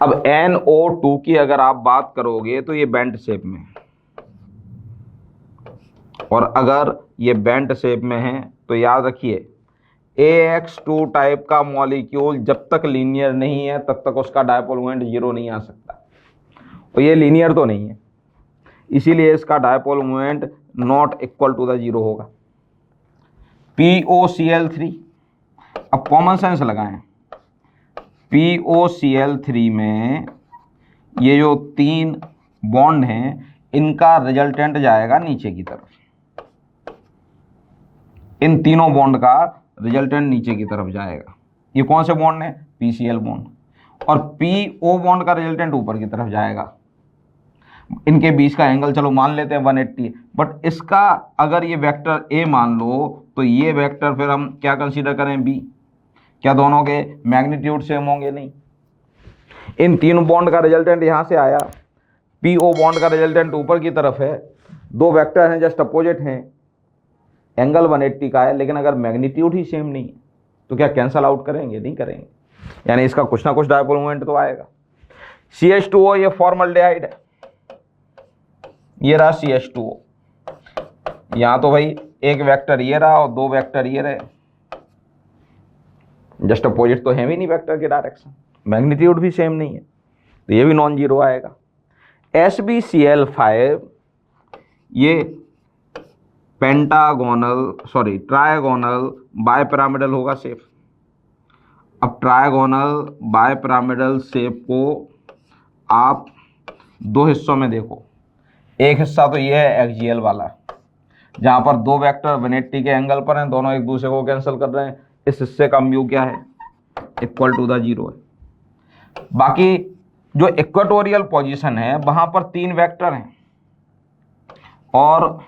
अब NO2 की अगर आप बात करोगे तो ये बेंट शेप में है, और अगर ये बेंट शेप में है तो याद रखिए AX2 टाइप का मॉलिक्यूल जब तक लीनियर नहीं है तब तक उसका डायपोल मोमेंट 0 नहीं आ सकता, और ये लीनियर तो नहीं है, इसीलिए इसका dipole moment not equal to the 0 होगा। POCl3, अब कॉमन सेंस लगाएं, POCl3 में ये जो 3 बॉन्ड हैं इनका रिजल्टेंट जाएगा नीचे की तरफ, इन तीनों बॉन्ड का रिजल्टेंट नीचे की तरफ जाएगा। ये कौन से बॉन्ड है? PCl बॉन्ड, और PO बॉन्ड का रिजल्टेंट ऊपर की तरफ जाएगा। इनके बीच का एंगल चलो मान लेते हैं 180, बट इसका अगर ये वेक्टर A मान लो तो ये वेक्टर फिर हम क्या कंसीडर करें? B। क्या दोनों के मैग्नीट्यूड सेम होंगे? नहीं। इन तीनों बॉन्ड का रिजल्टेंट यहां से आया, PO बॉन्ड का रिजल्टेंट ऊपर की तरफ है, 2 वेक्टर हैं जस्ट अपोजिट हैं, एंगल 180 का है, लेकिन अगर मैग्नीट्यूड ही सेम नहीं है तो क्या कैंसल आउट करेंगे? नहीं करेंगे, यानी इसका कुछ ना कुछ डायपोल मोमेंट तो आएगा। CH2O ये फॉर्मल्डिहाइड है, ये रहा CH2O। यहां तो भाई एक वेक्टर ये रहा और 2 वेक्टर ये रहे, जस्ट अपोजिट तो है भी नहीं वेक्टर के डायरेक्शन, मैग्नीट्यूड भी सेम नहीं है, तो ये भी नॉन जीरो आएगा। SbCl5 ये ट्रायगोनल बायपिरामिडल होगा शेप। अब ट्रायगोनल बायपिरामिडल शेप को आप 2 हिस्सों में देखो। एक हिस्सा तो ये है एक्सियल वाला, जहां पर 2 वेक्टर 180 के एंगल पर हैं, दोनों एक दूसरे को कैंसिल कर रहे हैं, इस हिस्से का म्यू क्या है? इक्वल टू द 0 है। बाकी जो इक्वेटोरियल पोजीशन है वहां पर 3 वेक्टर हैं, और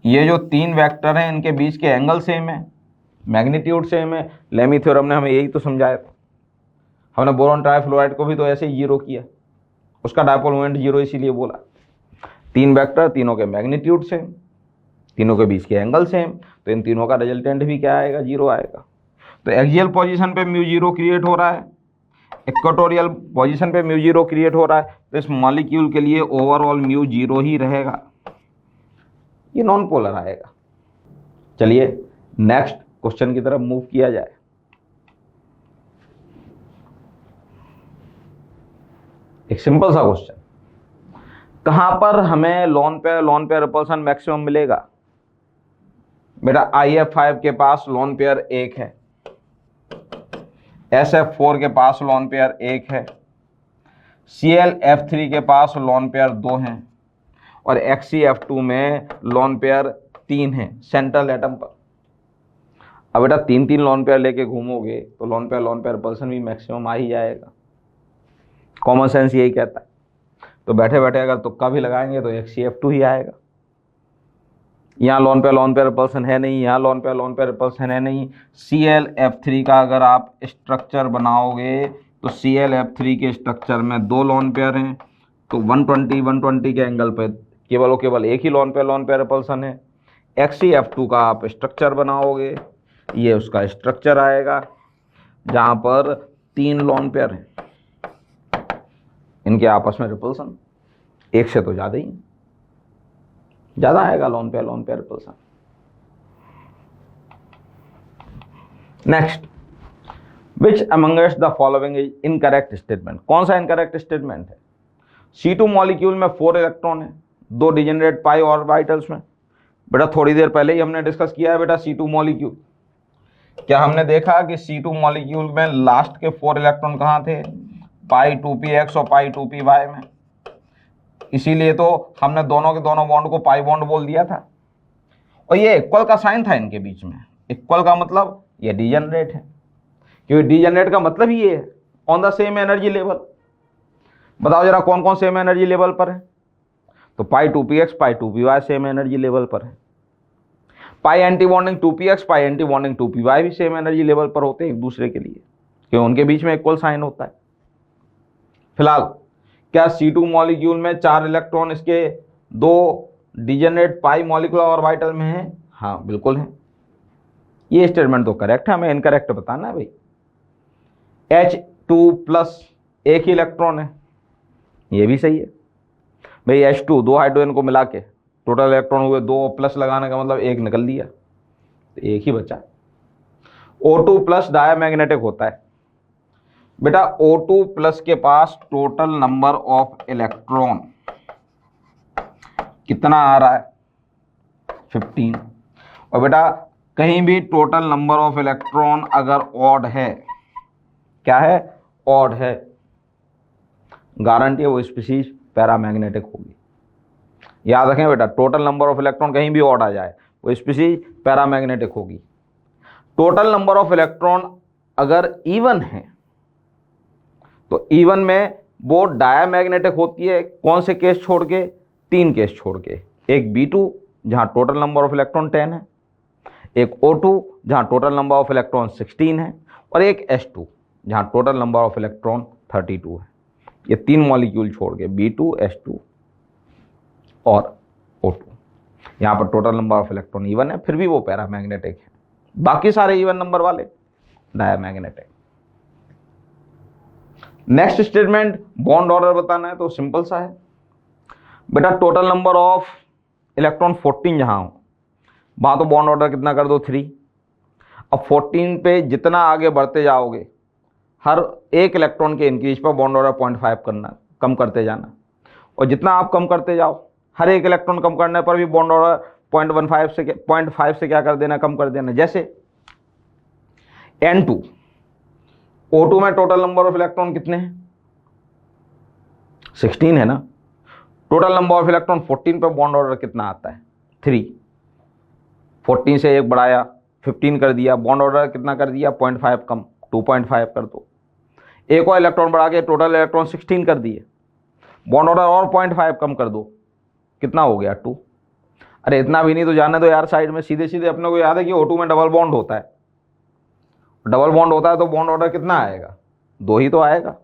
ये जो 3 वेक्टर हैं इनके बीच के एंगल सेम है, मैग्नीट्यूड सेम है। लेमी थ्योरम ने हमें यही तो समझाया था। हमने बोरॉन ट्राइफ्लोराइड को भी तो ऐसे ही जीरो किया, उसका डायपोल मोमेंट जीरो इसीलिए बोला। 3 वेक्टर, तीनों के मैग्नीट्यूड सेम, तीनों के बीच के एंगल सेम, तो इन तीनों का रिजल्टेंट भी क्या आएगा, जीरो आएगा। तो एक्सियल पोजीशन पे म्यू जीरो क्रिएट हो रहा है, इक्वेटोरियल पोजीशन पे म्यू जीरो क्रिएट हो रहा है, तो इस मॉलिक्यूल के लिए ओवरऑल म्यू जीरो ही रहेगा, ये नॉन पोलर आएगा। चलिए नेक्स्ट क्वेश्चन की तरफ मूव किया जाए। एक सिंपल सा क्वेश्चन, कहां पर हमें लोन पेयर रिपल्सन मैक्सिमम मिलेगा? बेटा IF5 के पास लोन पेयर 1 है, SF4 के पास लोन पेयर 1 है, ClF3 के पास लोन पेयर 2 हैं, और XCF2 में लोन पेयर 3 हैं सेंट्रल एटम पर। अब बेटा 3 लोन पेयर लेके घूमोगे तो लोन पेयर रिपल्सन भी मैक्सिमम आ ही जाएगा, कॉमन सेंस यही कहता है। तो बैठे बैठे अगर तुक्का भी लगाएंगे तो XCF2 ही आएगा। यहाँ लोन पेयर रिपल्सन है नहीं, यहाँ लोन पेयर रिपल्सन है नहीं। ClF3 का अगर आप स्ट्रक्चर बनाओगे तो ClF3 के स्ट्रक्चर में 2 लोन पेयर हैं, तो 120 के एंगल पे केवल एक ही लोन पेयर रिपल्सन है। XCF2 का आप स्ट्रक्चर बनाओगे, ये उसका स्ट्रक्चर आएगा जहाँ पर 3 लोन पेयर हैं, इनके आपस में रिपल्सन एक से तो ज़्यादा ही, ज़्यादा आएगा lone pair repulsion. Next, which amongst the following is incorrect statement? कौन सा इनकरेक्ट स्टेटमेंट है? C2 मॉलिक्यूल में 4 इलेक्ट्रॉन है, 2 डिजेनरेट पाई ऑर्बिटल्स में। बेटा थोड़ी देर पहले ही हमने डिस्कस किया है बेटा C2 मॉलिक्यूल। क्या हमने देखा कि C2 मॉलिक्यूल में लास्ट के 4 इलेक्ट्रॉन कहाँ थे? पाई 2px और पाई 2py में। इसीलिए तो हमने दोनों के दोनों बॉन्ड को पाई बॉन्ड बोल दिया था, और ये इक्वल का साइन था इनके बीच में। इक्वल का मतलब ये डिजेनरेट है, क्योंकि डिजेनरेट का मतलब ही ये है on the same energy level. बताओ जरा कौन कौन सेम एनर्जी लेवल पर है? तो पाई 2px pi 2py same energy level पर है। पाई anti bonding 2px pi anti bonding 2py भी सेम एनर्जी लेवल पर होते हैं एक दूसरे के लिए, क्योंकि उनके बीच में इक्वल साइन होता है। फिलहाल क्या C2 मॉलिक्यूल में 4 इलेक्ट्रॉन इसके 2 डिजेनरेट पाई मॉलिक्यूलर ऑर्बिटल में है? हाँ बिल्कुल है। ये स्टेटमेंट तो करेक्ट है, हमें इनकरेक्ट बताना है भाई। H2+ एक ही इलेक्ट्रॉन है, ये भी सही है भाई। H2 2 हाइड्रोजन को मिला के टोटल इलेक्ट्रॉन हुए 2, प्लस लगाने का मतलब 1 निकल दिया, तो एक ही बचा। O2+ डायमैग्नेटिक होता है। बेटा O2+ के पास टोटल नंबर ऑफ इलेक्ट्रॉन कितना आ रहा है? 15। और बेटा कहीं भी टोटल नंबर ऑफ इलेक्ट्रॉन अगर ऑड है, क्या है? ऑड है, गारंटी है वो स्पीशीज पैरामैग्नेटिक होगी। याद रखें बेटा, टोटल नंबर ऑफ इलेक्ट्रॉन कहीं भी ऑड आ जाए वो स्पीशीज पैरामैग्नेटिक होगी। टोटल नंबर ऑफ इलेक्ट्रॉन अगर इवन है तो इवन में वो डायमैग्नेटिक होती है। कौन से केस छोड़ के? 3 केस छोड़ के। एक B2 जहां टोटल नंबर ऑफ इलेक्ट्रॉन 10 है, एक O2 जहां टोटल नंबर ऑफ इलेक्ट्रॉन 16 है, और एक H2 जहां टोटल नंबर ऑफ इलेक्ट्रॉन 32 है। ये 3 मॉलिक्यूल छोड़ के B2, H2 और O2, यहाँ पर total number of electron even है, फिर भी वो पैरामैग्नेटिक है। बाकी सारे इवन नंबर वाले diamagnetic. Next statement, bond order बताना है तो सिंपल सा है बेटा। टोटल नंबर ऑफ इलेक्ट्रॉन 14 जहां हो वहां तो बॉन्ड ऑर्डर कितना कर दो? 3। अब 14 पे जितना आगे बढ़ते जाओगे हर एक इलेक्ट्रॉन के इंक्रीज पर बॉन्ड ऑर्डर 0.5 करना, कम करते जाना, और जितना आप कम करते जाओ हर एक इलेक्ट्रॉन कम करने पर भी बॉन्ड ऑर्डर 0.5 से क्या कर देना? कम कर देना। जैसे N2, O2 में टोटल नंबर ऑफ इलेक्ट्रॉन कितने हैं? 16 है ना। टोटल नंबर ऑफ इलेक्ट्रॉन 14 पे बॉन्ड ऑर्डर कितना आता है? 3। 14 से 1 बढ़ाया 15 कर दिया, बॉन्ड ऑर्डर कितना कर दिया? 0.5 कम, 2.5 कर दो। एक और इलेक्ट्रॉन बढ़ा के टोटल इलेक्ट्रॉन 16 कर दिए। बॉन्ड ऑर्डर और 0.5 कम कर दो, कितना हो गया 2। अरे इतना भी नहीं तो जाने दो यार साइड में, सीधे सीधे अपने को याद है कि O2 में डबल बॉन्ड होता है। डबल बॉन्ड होता है तो बॉन्ड ऑर्डर कितना आएगा, 2 ही तो आएगा।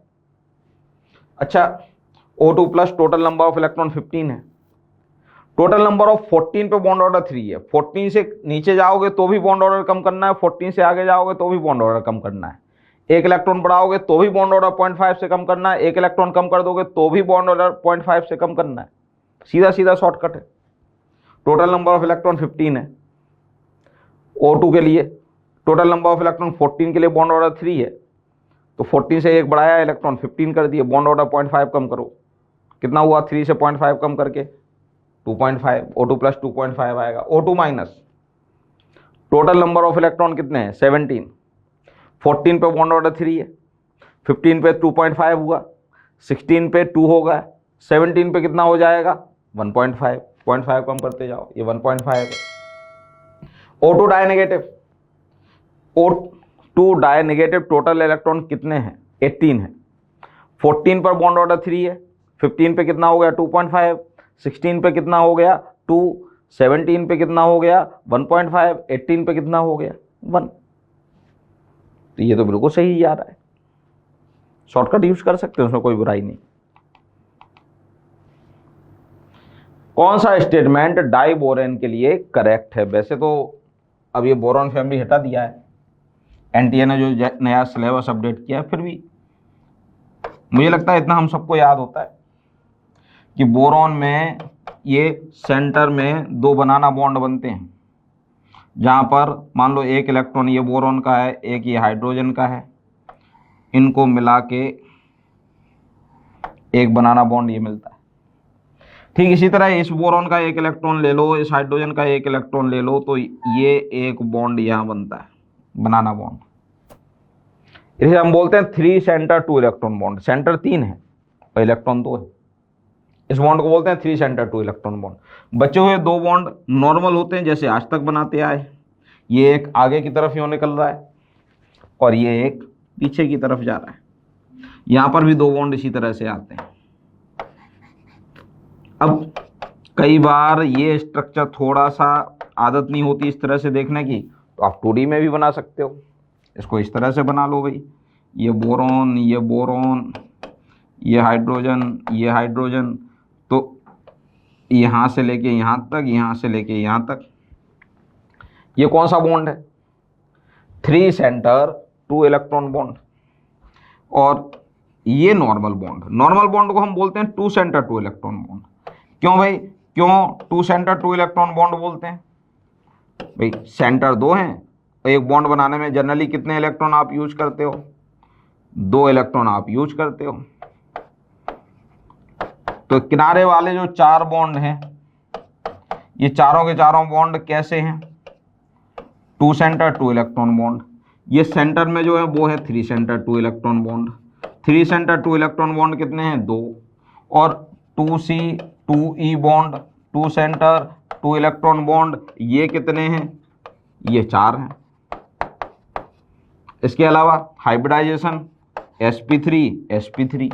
अच्छा, O2 plus total number of electron 15 है, टोटल नंबर ऑफ 14 पे बॉन्ड ऑर्डर 3 है। 14 से नीचे जाओगे तो भी बॉन्ड ऑर्डर कम करना है, 14 से आगे जाओगे तो भी बॉन्ड ऑर्डर कम करना है। एक इलेक्ट्रॉन बढ़ाओगे तो भी बॉन्ड ऑर्डर 0.5 से कम करना है, एक इलेक्ट्रॉन कम कर दोगे तो भी बॉन्ड ऑर्डर 0.5 से कम करना है। सीधा सीधा शॉर्टकट है। टोटल नंबर ऑफ इलेक्ट्रॉन 15 है O2 के लिए, टोटल नंबर ऑफ इलेक्ट्रॉन 14 के लिए बॉन्ड ऑर्डर 3 है, तो 14 से एक बढ़ाया इलेक्ट्रॉन 15 कर दिए, बॉन्ड ऑर्डर 0.5 कम करो, कितना हुआ 3 से 0.5 कम करके 2.5, O2 प्लस 2.5 आएगा। O2 minus total number of electron कितने हैं 17, 14 पे बॉन्ड ऑर्डर 3 है, 15 पे 2.5 हुआ, 16 पे 2 होगा, 17 पे कितना हो जाएगा 1.5, 0.5 कम करते जाओ, ये 1.5 है। O2 die negative, O2 die negative total electron कितने हैं 18 है, 14 पर बॉन्ड ऑर्डर 3 है, 15 पे कितना हो गया 2.5, 16 पे कितना हो गया 2, 17 पे कितना हो गया 1.5, 18 पे कितना हो गया 1। तो ये तो बिल्कुल सही आ रहा है, शॉर्टकट यूज कर सकते हैं, उसमें कोई बुराई नहीं। कौन सा स्टेटमेंट डाई बोरेन के लिए करेक्ट है? वैसे तो अब ये बोरॉन फैमिली हटा दिया है, एनटीए ने जो नया सिलेबस अपडेट किया है, फिर भी मुझे लगता है इतना हम सबको याद होता है कि बोरॉन में ये सेंटर में 2 बनाना बॉन्ड बनते हैं, जहाँ पर मान लो एक इलेक्ट्रॉन ये बोरॉन का है, एक ये हाइड्रोजन का है, इनको मिला के एक बनाना बॉन्ड ये मिलता है। ठीक इसी तरह इस बोरॉन का एक इलेक्ट्रॉन ले लो, इस हाइड्रोजन का एक इलेक्ट्रॉन ले लो, तो ये एक बॉन्ड यहाँ बनता है बनाना बॉन्ड। इसे हम बोलते हैं 3 सेंटर 2 इलेक्ट्रॉन बॉन्ड। सेंटर 3 है और इलेक्ट्रॉन 2 है, इस बॉन्ड को बोलते हैं 3 सेंटर 2 इलेक्ट्रॉन बॉन्ड। बचे हुए 2 बॉन्ड नॉर्मल होते हैं जैसे आज तक बनाते आए, ये एक आगे की तरफ यूँ निकल रहा है और ये एक पीछे की तरफ जा रहा है। यहाँ पर भी 2 बॉन्ड इसी तरह से आते हैं। अब कई बार ये स्ट्रक्चर थोड़ा सा आदत नहीं होती इस तरह से देखने की, तो आप 2D में भी बना सकते हो। इसको इस तरह से बना लो भाई, ये बोरॉन, ये बोरॉन, ये हाइड्रोजन, ये हाइड्रोजन, तो यहाँ से लेके यहाँ तक, यहाँ से लेके यहाँ तक। ये कौन सा बॉन्ड है 3 सेंटर 2 इलेक्ट्रॉन बॉन्ड। और ये नॉर्मल बॉन्ड, नॉर्मल बॉन्ड को हम बोलते हैं 2 सेंटर 2 इलेक्ट्रॉन बॉन्ड। क्यों भाई, क्यों 2 सेंटर 2 इलेक्ट्रॉन बॉन्ड बोलते हैं? भाई सेंटर 2 हैं, एक बॉन्ड बनाने में जनरली कितने इलेक्ट्रॉन आप यूज करते हो? 2 इलेक्ट्रॉन आप यूज करते हो। तो किनारे वाले जो 4 बॉन्ड हैं, ये चारों के चारों बॉन्ड कैसे हैं? 2 सेंटर 2 इलेक्ट्रॉन बॉन्ड। ये सेंटर में जो है वो है 3 centre 2 electron bond. 3 centre 2 electron bond कितने हैं 2, और 2C 2E bond 2 centre 2 electron bond ये कितने हैं? ये 4 हैं। इसके अलावा हाइब्रिडाइजेशन sp3 sp3,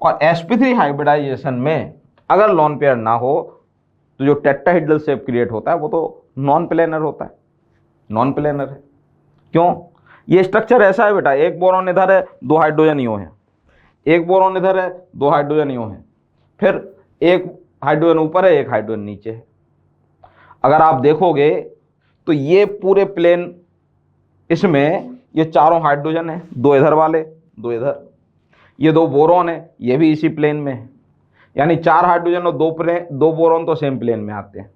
और sp3 हाइब्रिडाइजेशन में अगर लॉन पेयर ना हो तो जो टेट्राहेड्रल शेप क्रिएट होता है वो तो नॉन प्लेनर होता है, नॉन प्लेनर है। क्यों? ये स्ट्रक्चर ऐसा है बेटा, एक बोरॉन इधर है 2 हाइड्रोजन इयो हैं, एक बोरॉन इधर है 2 हाइड्रोजन इयो हैं, फिर एक हाइड्रोजन ऊपर है एक हाइड्रोजन नीचे है। अगर आप देखोगे तो ये पूरे प्लेन, इसमें ये चारों हाइड्रोजन है, 2 इधर वाले 2 इधर, ये 2 बोरॉन है, ये भी इसी प्लेन में है। यानी 4 हाइड्रोजन और 2 बोरॉन तो सेम प्लेन में आते हैं,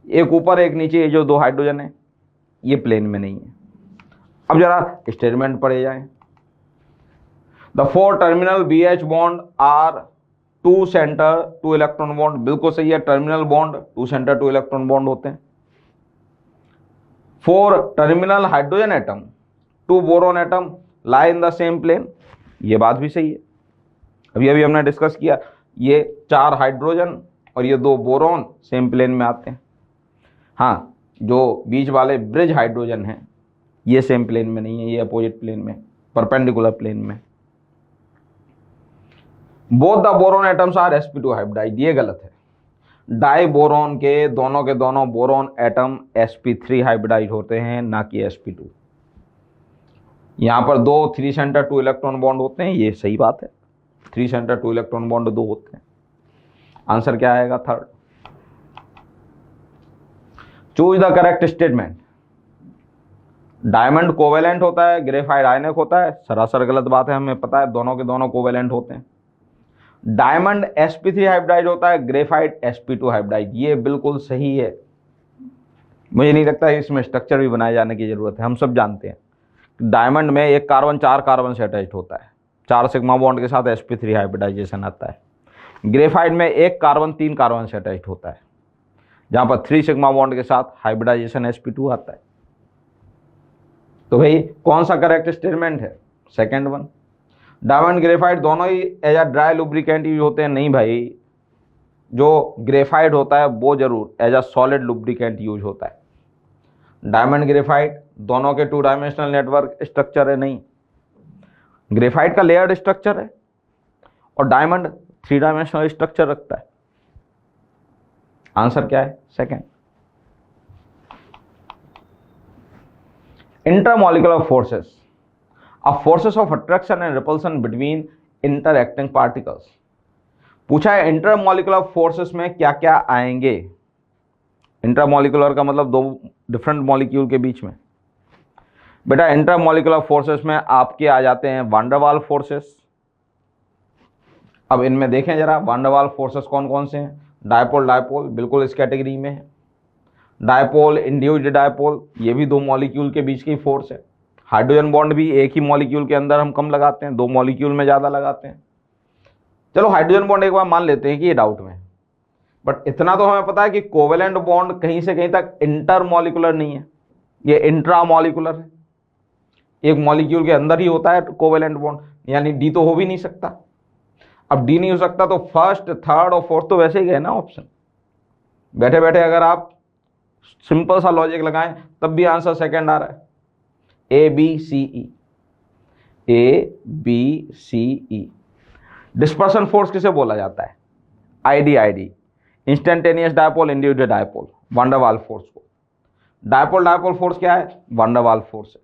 एक ऊपर एक नीचे, ये जो 2 हाइड्रोजन है ये प्लेन में नहीं है। अब जरा स्टेटमेंट पढ़े जाएं। The 4 terminal BH bond are 2 centre 2 electron bond. बिल्कुल सही है, terminal bond 2 centre 2 electron bond होते हैं। 4 terminal hydrogen atom 2 boron atom lie in the same plane. ये बात भी सही है, अभी हमने डिस्कस किया, ये 4 हाइड्रोजन और ये 2 बोरॉन सेम प्लेन में आते हैं। हाँ, जो बीच वाले ब्रिज हाइड्रोजन हैं ये सेम प्लेन में नहीं है, ये अपोजिट प्लेन में, परपेंडिकुलर प्लेन में। Both the boron atoms are sp2 hybridised, ये गलत है। डाई बोरॉन के दोनों बोरॉन एटम sp3 हाइब्रिडाइड होते हैं, ना कि sp2। यहां पर दो 3 सेंटर 2 इलेक्ट्रॉन बॉन्ड होते हैं, ये सही बात है, 3 सेंटर 2 इलेक्ट्रॉन बॉन्ड 2 होते हैं। आंसर क्या आएगा? Third. Choose the correct statement. Diamond covalent होता है, ग्रेफाइट आयनिक होता है, सरासर गलत बात है, हमें पता है दोनों के दोनों कोवेलेंट होते हैं। डायमंड sp3 हाइब्रिडाइड होता है, ग्रेफाइट sp2 हाइब्रिडाइड, ये बिल्कुल सही है। मुझे नहीं लगता इसमें स्ट्रक्चर भी बनाए जाने की जरूरत है, हम सब जानते हैं डायमंड में एक कार्बन 4 कार्बन से अटैच्ड होता है, 4 सिग्मा बॉन्ड के साथ sp3 हाइब्रिडाइजेशन आता है। ग्रेफाइट में एक कार्बन 3 कार्बन से अटैच्ड होता है, जहां पर 3 सिग्मा बॉन्ड के साथ हाइब्रिडाइजेशन sp2 आता है। तो भाई कौन सा करेक्ट स्टेटमेंट है? Second one. डायमंड ग्रेफाइट दोनों ही as a dry lubricant use होते हैं, नहीं भाई, जो ग्रेफाइट होता है वो जरूर as a solid lubricant use होता है। डायमंड ग्रेफाइट दोनों के 2 डायमेंशनल नेटवर्क स्ट्रक्चर है, नहीं, ग्रेफाइट का लेयर्ड स्ट्रक्चर है और डायमंड 3 डायमेंशनल स्ट्रक्चर रखता है। आंसर क्या है? Second. Intermolecular forces, forces of attraction and repulsion between interacting particles. पूछा है इंटरमॉलिक्यूलर फोर्सेस में क्या क्या आएंगे। इंटरमॉलिक्यूलर का मतलब 2 डिफरेंट मॉलिक्यूल के बीच में। बेटा इंटरमॉलिक्यूलर फोर्सेस में आपके आ जाते हैं वान डर वाल फोर्सेस। अब इनमें देखें जरा वान डर वाल फोर्सेस कौन कौन से हैं। डायपोल डायपोल बिल्कुल इस कैटेगरी में है। डायपोल इंड्यूस्ड डायपोल, ये भी 2 मॉलिक्यूल के बीच की फोर्स है। हाइड्रोजन बॉन्ड भी एक ही मॉलिक्यूल के अंदर हम कम लगाते हैं, 2 मॉलिक्यूल में ज़्यादा लगाते हैं। चलो हाइड्रोजन बॉन्ड एक बार मान लेते हैं कि ये डाउट में, बट इतना तो हमें पता है कि कोवेलेंट बॉन्ड कहीं से कहीं तक इंटरमॉलिक्यूलर नहीं है, ये इंट्रामॉलिक्यूलर है। एक मॉलिक्यूल के अंदर ही होता है कोवेलेंट बॉन्ड, यानी डी तो हो भी नहीं सकता। अब डी नहीं हो सकता तो फर्स्ट, थर्ड और फोर्थ तो वैसे ही गए ना ऑप्शन। बैठे बैठे अगर आप सिंपल सा लॉजिक लगाएं तब भी आंसर सेकंड आ रहा है, A B C E, A B C E. Dispersion force किसे बोला जाता है? ID, instantaneous dipole induced dipole, van der Waals force को। डायपोल डायपोल फोर्स क्या है? वान डर वाल फोर्स है।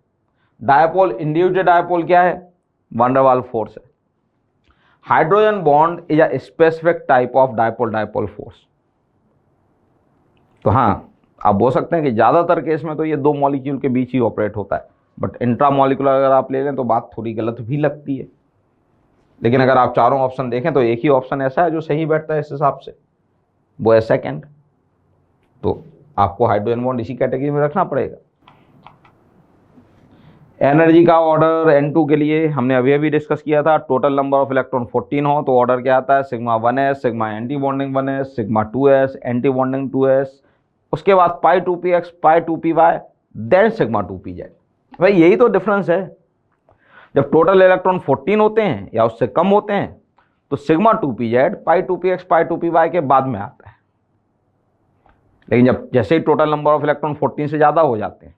डायपोल इंड्यूस्ड डायपोल क्या है? वान डर वाल फोर्स है। Hydrogen bond is a specific type of dipole dipole force. तो हाँ, आप बोल सकते हैं कि ज्यादातर केस में तो ये 2 मॉलिक्यूल के बीच ही ऑपरेट होता है, बट इंट्रामॉलिक्यूलर अगर आप ले लें तो बात थोड़ी गलत भी लगती है। लेकिन अगर आप चारों ऑप्शन देखें तो एक ही ऑप्शन ऐसा है जो सही बैठता है इस हिसाब से, वो है सेकंड। तो आपको हाइड्रोजन बॉन्ड इसी कैटेगरी में रखना पड़ेगा। एनर्जी का ऑर्डर N2 के लिए हमने अभी अभी डिस्कस किया था। टोटल नंबर ऑफ इलेक्ट्रॉन 14 हो तो ऑर्डर क्या आता है? Sigma 1s, sigma anti bonding 1s, sigma 2s, anti bonding 2s, उसके बाद पाई 2px, pi 2py, then sigma 2pz। भाई यही तो डिफरेंस है। जब टोटल इलेक्ट्रॉन 14 होते हैं या उससे कम होते हैं तो सिग्मा 2pz पाई 2px पाई 2py के बाद में आता है। लेकिन जब जैसे ही टोटल नंबर ऑफ इलेक्ट्रॉन 14 से ज्यादा हो जाते हैं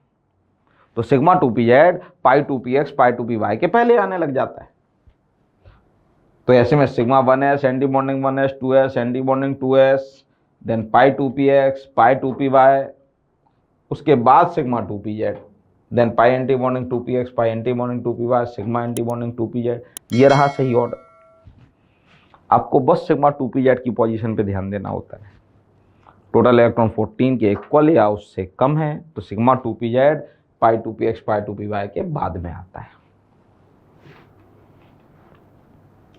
तो सिग्मा 2pz पाई 2px पाई 2py के पहले आने लग जाता है। तो ऐसे में sigma 1s anti bonding 1s, 2s anti bonding 2s, then pi 2px pi 2py, उसके बाद sigma 2pz, then pi anti bonding 2px pi anti bonding 2py, sigma anti bonding 2pz। ये रहा सही ऑर्डर। आपको बस सिग्मा 2pz की position पे ध्यान देना होता है। टोटल इलेक्ट्रॉन 14 के इक्वल या उससे कम है तो सिग्मा 2pz पाई 2px पाई 2py के बाद में आता है।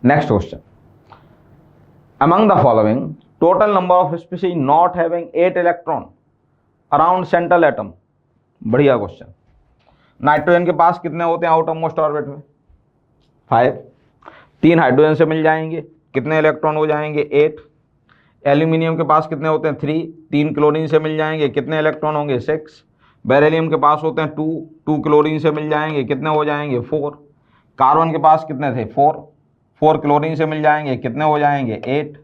Next question, among the following total number of species not having 8 electron around central atom. बढ़िया क्वेश्चन। नाइट्रोजन के पास कितने होते हैं आउटर मोस्ट ऑर्बिट में? 5। 3 हाइड्रोजन से मिल जाएंगे, कितने इलेक्ट्रॉन हो जाएंगे? 8। एल्यूमिनियम के पास कितने होते हैं? 3। 3 क्लोरीन से मिल जाएंगे, कितने इलेक्ट्रॉन होंगे? 6। बेरिलियम के पास होते हैं 2। 2 क्लोरीन से मिल जाएंगे, कितने हो जाएंगे? 4। कार्बन के पास कितने थे? 4। 4 क्लोरीन से मिल जाएंगे, कितने हो जाएंगे? 8।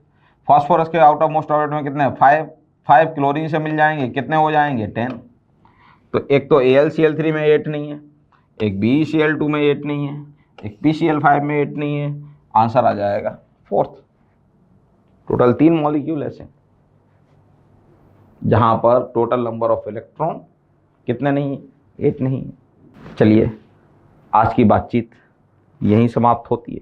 फास्फोरस के आउटर मोस्ट ऑर्बिट में कितने? 5। 5 क्लोरीन से मिल जाएंगे, कितने हो जाएंगे? 10। तो एक तो AlCl3 में 8 नहीं है, एक BeCl2 में 8 नहीं है, एक PCl5 में 8 नहीं है, आंसर आ जाएगा 4। फोर्थ। टोटल 3 मॉलिक्यूल ऐसे जहां पर टोटल नंबर ऑफ इलेक्ट्रॉन कितने नहीं, 8 नहीं। चलिए आज की बातचीत यहीं समाप्त होती है।